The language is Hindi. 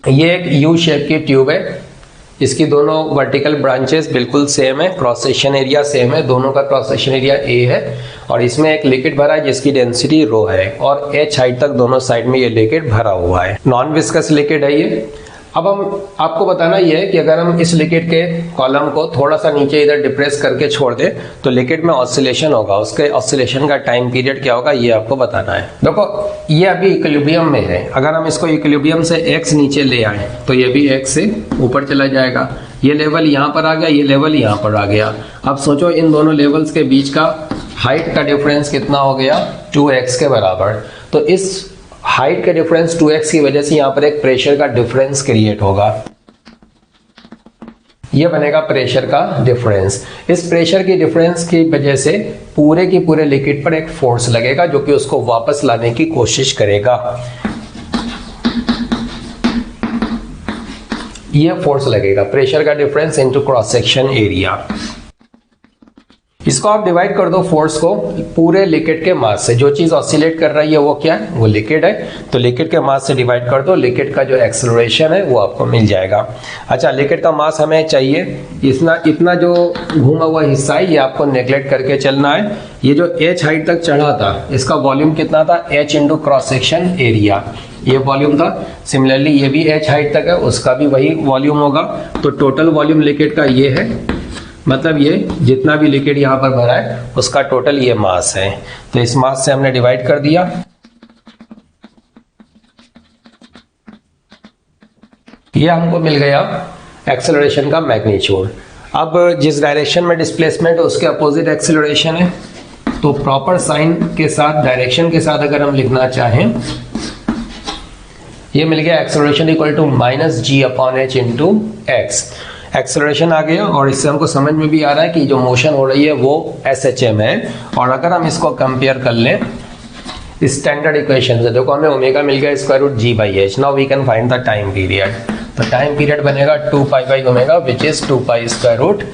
ये एक यू शेप की ट्यूब है, इसकी दोनों वर्टिकल ब्रांचेस बिल्कुल सेम है, क्रॉस सेक्शन एरिया सेम है, दोनों का क्रॉस सेक्शन एरिया ए है और इसमें एक लिक्विड भरा है जिसकी डेंसिटी रो है और एच हाइट तक दोनों साइड में ये लिक्विड भरा हुआ है। नॉन विस्कस लिक्विड है ये। अब हम आपको बताना ये है कि अगर हम इस लिक्विड के कॉलम को थोड़ा सा नीचे इधर डिप्रेस करके छोड़ दें तो लिक्विड में ऑसिलेशन होगा, उसके ऑसिलेशन का टाइम पीरियड क्या होगा ये आपको बताना है। देखो ये अभी इक्विलिब्रियम में है, अगर हम इसको इक्विलिब्रियम से x नीचे ले आए तो ये भी x से ऊपर चला जाएगा, ये लेवल यहाँ पर आ गया, ये लेवल यहाँ पर आ गया। अब सोचो इन दोनों लेवल्स के बीच का हाइट का डिफरेंस कितना हो गया, 2x के बराबर। तो इस हाइट के डिफरेंस 2x की वजह से यहां पर एक प्रेशर का डिफरेंस क्रिएट होगा, यह बनेगा प्रेशर का डिफरेंस। इस प्रेशर की डिफरेंस की वजह से पूरे की पूरे लिक्विड पर एक फोर्स लगेगा जो कि उसको वापस लाने की कोशिश करेगा। यह फोर्स लगेगा प्रेशर का difference into cross section area. इसको आप डिवाइड कर दो फोर्स को पूरे लिक्विड के मास से, जो चीज ऑसिलेट कर रही है वो क्या है, वो लिक्विड है, तो लिक्विड के मास से डिवाइड कर दो, लिक्विड का जो एक्सेलरेशन है वो आपको मिल जाएगा। अच्छा लिक्विड का मास हमें चाहिए, इतना जो घूमा हुआ हिस्सा है ये आपको नेग्लेक्ट करके चलना है। ये जो h हाइट तक चढ़ा था इसका वॉल्यूम कितना था, h into cross section area, ये वॉल्यूम था। सिमिलरली ये भी h हाइट तक है, उसका भी वही वॉल्यूम होगा। तो टोटल वॉल्यूम लिक्विड का ये है, मतलब ये जितना भी लिक्विड यहाँ पर भरा है उसका टोटल ये मास है। तो इस मास से हमने डिवाइड कर दिया, ये हमको मिल गया एक्सेलरेशन का मैग्नीट्यूड। अब जिस डायरेक्शन में डिस्प्लेसमेंट है उसके अपोजिट एक्सेलरेशन है, तो प्रॉपर साइन के साथ डायरेक्शन के साथ अगर हम लिखना चाहें, ये मिल गया acceleration equal to -g/h into x। Acceleration आ गया और इससे हमको समझ में भी आ रहा है कि जो मोशन हो रही है वो SHM है। और अगर हम इसको कंपेयर कर लें स्टैंडर्ड इक्वेशन से, देखो हमें ओमेगा मिल गया √g/h। Now we can find the time period. तो टाइम पीरियड बनेगा 2π/ω विच इज 2π√h/g।